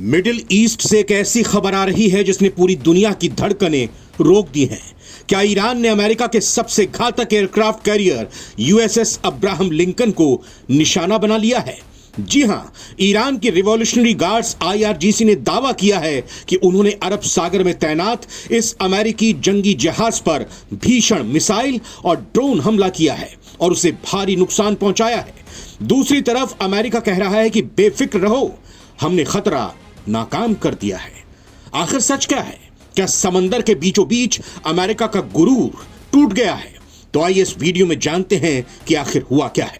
Middle east से एक ऐसी खबर आ रही है जिसने पूरी दुनिया की धड़कनें रोक दी हैं। क्या ईरान ने अमेरिका के सबसे घातक aircraft carrier USS Abraham Lincoln को निशाना बना लिया है? जी हां, ईरान के रिवॉल्यूशनरी गार्ड्स आईआरजीसी ने दावा किया है कि उन्होंने अरब सागर में तैनात इस अमेरिकी जंगी जहाज पर भीषण मिसाइल और ड्रोन हमला किया है और उसे भारी नुकसान पहुंचाया है। दूसरी तरफ अमेरिका कह रहा है कि बेफिक्र रहो, हमने खतरा नाकाम कर दिया है। आखिर सच क्या है? क्या समंदर के बीचों बीच अमेरिका का गुरूर टूट गया है? तो आइए इस वीडियो में जानते हैं कि आखिर हुआ क्या है।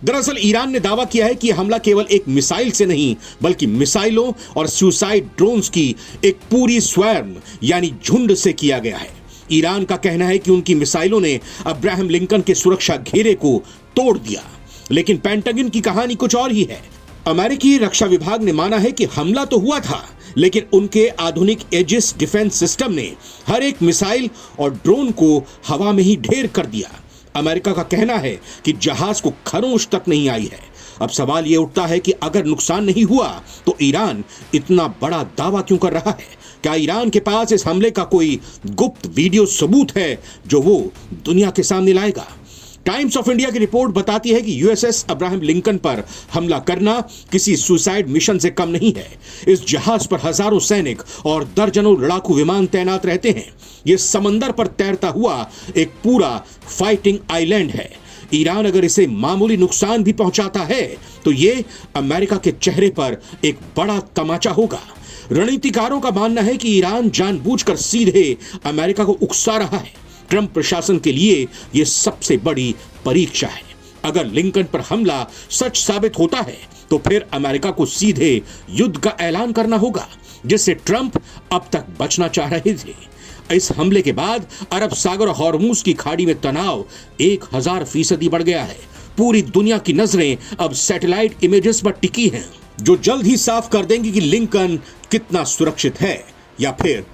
दरअसल ईरान ने दावा किया है कि यह हमला केवल एक मिसाइल से नहीं बल्कि मिसाइलों और सुसाइड ड्रोन्स की एक पूरी स्वैर्म यानी झुंड से किया गया है। ईरान का कहना है कि उनकी मिसाइलों ने अब्राहम लिंकन के सुरक्षा घेरे को तोड़ दिया, लेकिन पेंटागन की कहानी कुछ और ही है। अमेरिकी रक्षा विभाग ने माना है कि हमला तो हुआ था, लेकिन उनके आधुनिक एजिस डिफेंस सिस्टम ने हर एक मिसाइल और ड्रोन को हवा में ही ढेर कर दिया। अमेरिका का कहना है कि जहाज को खरोंच तक नहीं आई है। अब सवाल यह उठता है कि अगर नुकसान नहीं हुआ तो ईरान इतना बड़ा दावा क्यों कर रहा है? क्या ईरान के पास इस हमले का कोई गुप्त वीडियो सबूत है जो वो दुनिया के सामने लाएगा? टाइम्स ऑफ इंडिया की रिपोर्ट बताती है कि यूएसएस अब्राहम लिंकन पर हमला करना किसी सुसाइड मिशन से कम नहीं है। इस जहाज पर हजारों सैनिक और दर्जनों लड़ाकू विमान तैनात रहते हैं। यह समंदर पर तैरता हुआ एक पूरा फाइटिंग आइलैंड है। ईरान अगर इसे मामूली नुकसान भी पहुंचाता है तो यह अमेरिका के चेहरे पर एक बड़ा तमाचा होगा। रणनीतिकारों का मानना है कि ईरान जानबूझकर सीधे अमेरिका को उकसा रहा है। ट्रंप प्रशासन के लिए यह सबसे बड़ी परीक्षा है। अगर लिंकन पर हमला सच साबित होता है तो फिर अमेरिका को सीधे युद्ध का ऐलान करना होगा, जिससे ट्रंप अब तक बचना चाह रहे थे। इस हमले के बाद अरब सागर और हॉर्मुज की खाड़ी में तनाव 1000% बढ़ गया है। पूरी दुनिया की नजरें अब सैटेलाइट इमेजेस पर टिकी हैं, जो जल्द ही साफ कर देंगी कि लिंकन कितना सुरक्षित है या फिर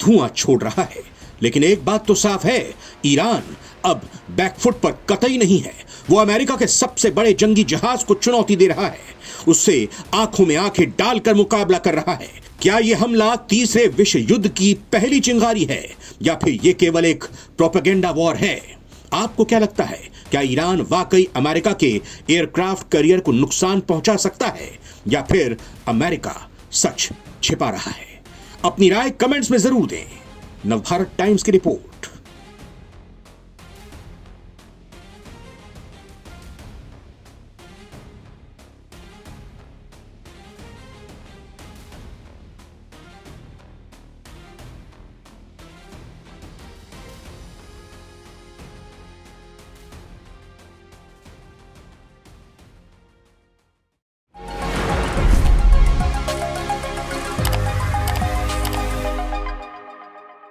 धुआं छोड़ रहा है। लेकिन एक बात तो साफ है, ईरान अब बैकफुट पर कतई नहीं है। वो अमेरिका के सबसे बड़े जंगी जहाज को चुनौती दे रहा है, उससे आंखों में आंखें डालकर मुकाबला कर रहा है। क्या यह हमला तीसरे विश्व युद्ध की पहली चिंगारी है या फिर यह केवल एक प्रोपेगेंडा वॉर है? आपको क्या लगता है? क्या ईरान वाकई अमेरिका के एयरक्राफ्ट कैरियर को नुकसान पहुंचा सकता है या फिर अमेरिका सच छिपा रहा है? अपनी राय कमेंट्स में जरूर दें। नवभारत टाइम्स की रिपोर्ट।